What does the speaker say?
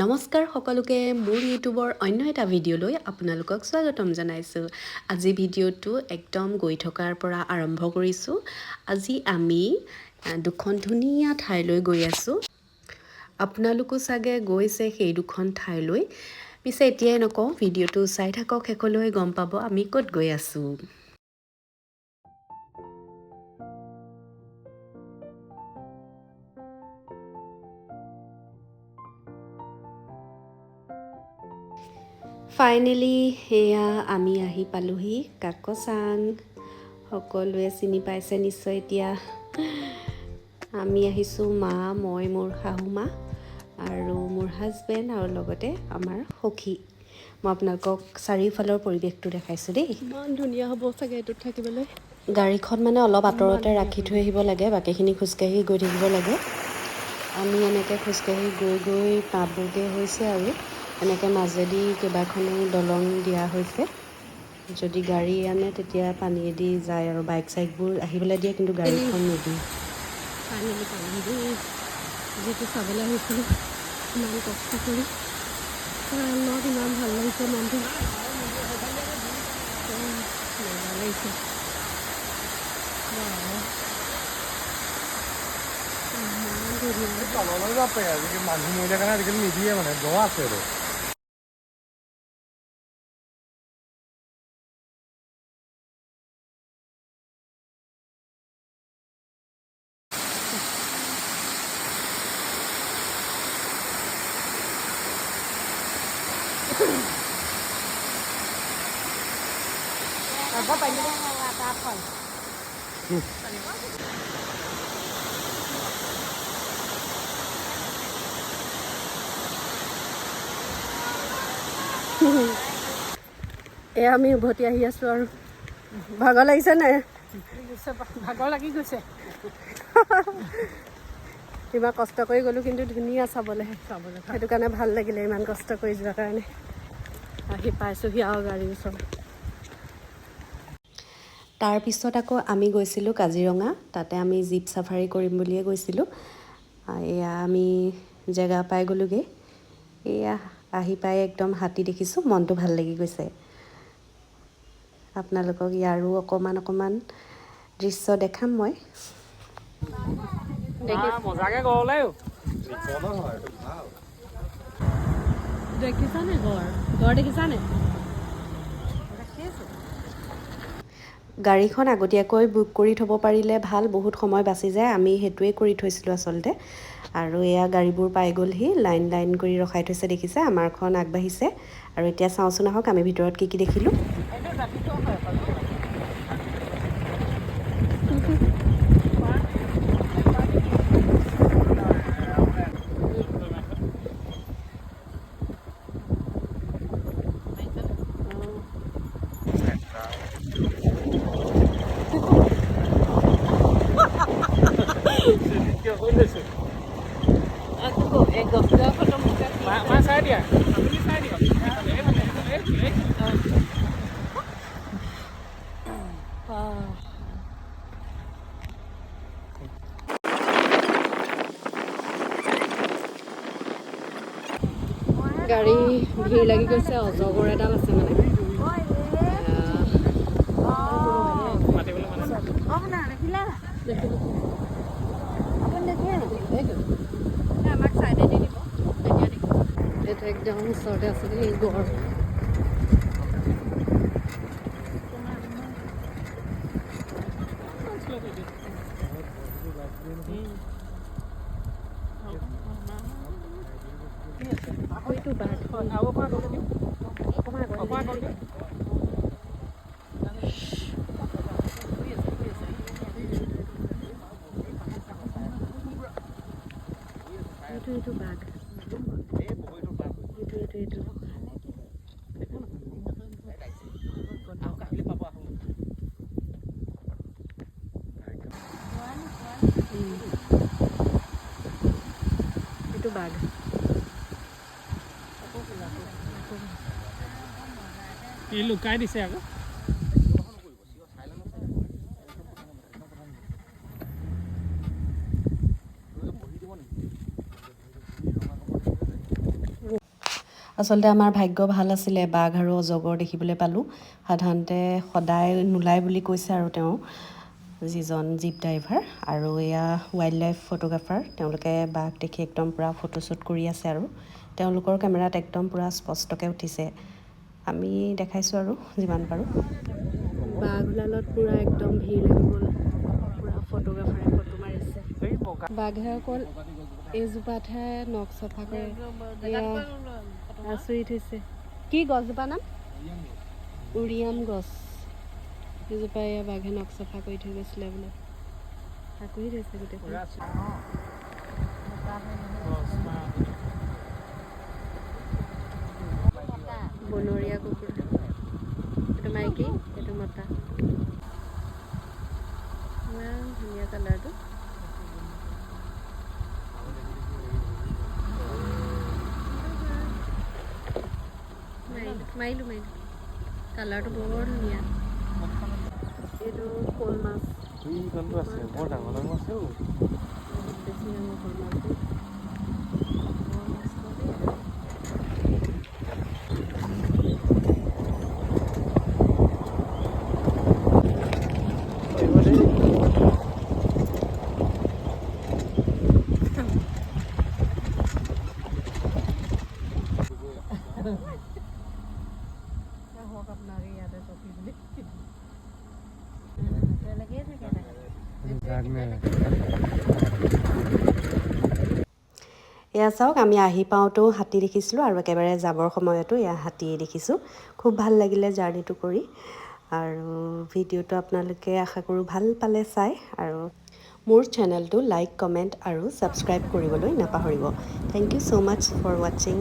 নমস্কাৰ সকলোকে মোৰ ইউটিউবৰ অন্য এটা ভিডিঅ'লৈ আপোনালোকক স্বাগতম জনাইছোঁ। আজি ভিডিঅ'টো একদম গৈ থকাৰ পৰা আৰম্ভ কৰিছোঁ। আজি আমি দুখন ধুনীয়া ঠাইলৈ গৈ আছোঁ। আপোনালোকো চাগে গৈছে সেই দুখন ঠাইলৈ। পিছে এতিয়াই নকওঁ, ভিডিঅ'টো চাই থাকক, শেষলৈ গম পাব আমি ক'ত গৈ আছোঁ। ফাইনেলি সেয়া আমি আহি পালোহি কাকচাং। সকলোৱে চিনি পাইছে নিশ্চয়। এতিয়া আমি আহিছোঁ মই মোৰ শাহু মা আৰু মোৰ হাজবেণ্ড আৰু লগতে আমাৰ সখী। মই আপোনালোকক চাৰিওফালৰ পৰিৱেশটো দেখাইছোঁ দেই। ইমান ধুনীয়া হ'ব চাগে এইটোত থাকিবলৈ। গাড়ীখন মানে অলপ আঁতৰতে ৰাখি থৈ আহিব লাগে, বাকীখিনি খোজকাঢ়ি গৈ থাকিব লাগে। আমি এনেকৈ খোজকাঢ়ি গৈ গৈ পাবগৈ হৈছে আৰু এনেকৈ মাজেদি কেইবাখনো দলং দিয়া হৈছে। যদি গাড়ী আনে তেতিয়া পানীয়েদি যায় আৰু বাইক চাইকবোৰ আহিবলৈ দিয়ে, কিন্তু গাড়ীখন নিদিয়ে। ফাইনেলি পানী দেই, যিটো চাবলৈ আহিছিলোঁ ইমান কষ্ট কৰি। মনত ইমান ভাল লাগিছে, মনটো মজা লাগিছে। তললৈ যাব পাৰি, আজিকালি মানুহ মৰিলে কাৰণে আজিকালি নিদিয়ে, মানে দ আছে আৰু এয়া আমি উভতি আহি আছোঁ আৰু ভাগৰ লাগিছে নাই? ভাগৰ লাগি গৈছে। ইমান কষ্ট কৰি গ'লোঁ, কিন্তু ধুনীয়া চাবলৈ। সেইটো কাৰণে ভাল লাগিলে, ইমান কষ্ট কৰি যোৱাৰ কাৰণে। আহি পাইছোঁহি আৰু গাড়ীৰ ওচৰত। তাৰপিছত আকৌ আমি গৈছিলোঁ কাজিৰঙা। তাতে আমি জীপ চাফাৰী কৰিম বুলিয়ে গৈছিলোঁ। এয়া আমি জেগা পাই গ'লোগৈ। এয়া আহি পাই একদম হাতী দেখিছোঁ, মনটো ভাল লাগি গৈছে। আপোনালোকক ইয়াৰো অকণমান দৃশ্য দেখাম মই। মজাকে গ'লে দেখিছানে গড় দেখিছানে? গাড়ীখন আগতীয়াকৈ বুক কৰি থ'ব পাৰিলে ভাল, বহুত সময় বাচি যায়। আমি সেইটোৱে কৰি থৈছিলোঁ আচলতে। আৰু এয়া গাড়ীবোৰ পাই গ'লহি, লাইন কৰি ৰখাই থৈছে দেখিছে। আমাৰখন আগবাঢ়িছে আৰু এতিয়া চাওঁচোন আহক আমি ভিতৰত কি দেখিলোঁ। চাই দিয়া, আপুনি চাই দিয়ক। গাড়ী ভিৰ লাগি গৈছে, অজগৰ এডাল আছে মানে। এইটো একদম ওচৰতে আছে দেই গড়। এইটো বাঘ। এইটো বাঘ। এইটো এইটো বাঘ। ই লুকাই দিছে আকৌ। আচলতে আমাৰ ভাগ্য ভাল আছিলে, বাঘ আৰু অজগৰ দেখিবলৈ পালোঁ। সাধাৰণতে সদায় নোলায় বুলি কৈছে আৰু তেওঁ যিজন জীপ ড্ৰাইভাৰ আৰু এয়া ৱাইল্ড লাইফ ফটোগ্ৰাফাৰ, তেওঁলোকে বাঘ দেখি একদম পূৰা ফটোশ্বুট কৰি আছে আৰু তেওঁলোকৰ কেমেৰাত একদম পূৰা স্পষ্টকৈ উঠিছে। আমি দেখাইছোঁ আৰু যিমান পাৰোঁ। বাঘ ওলালত পূৰা একদম ভিৰ লাগি গ'ল, পূৰা ফটোগ্ৰাফাৰে ফটো মাৰিছে। বাঘে অকল এইজোপাতহে নখ চফা কৰে, এয়া আচৰিত হৈছে। কি গছজোপা নাম? উৰিয়াম গছ। সেইজোপা এয়া বাঘে নখ চফা কৰি থৈ গৈছিলে বোলে, আঁকৰি থৈছে গোটেইখন। বনৰীয়া কুকুৰ, এইটো মাইকী, এইটো মতা। ইমান ধুনীয়া কালাৰটো। মাৰিলোঁ কালাৰটো বৰ ধুনীয়া। এইটো শ'ল মাছ, আছে বৰ ডাঙৰ ডাঙৰ আছে বহুত বেছি ডাঙৰ শ'ল মাছ দেই। বৰ মস্ত দেই। এয়া চাওক, আমি আহি পাওঁতেও হাতী দেখিছিলোঁ আৰু একেবাৰে যাবৰ সময়তো এয়া হাতী দেখিছোঁ। খুব ভাল লাগিলে জাৰ্ণিটো কৰি। আৰু ভিডিঅ'টো আপোনালোকে আশা কৰোঁ ভাল পালে চাই, আৰু মোৰ চেনেলটো লাইক, কমেণ্ট আৰু ছাবস্ক্ৰাইব কৰিবলৈ নাপাহৰিব। Thank you so' much for ৱাচিং।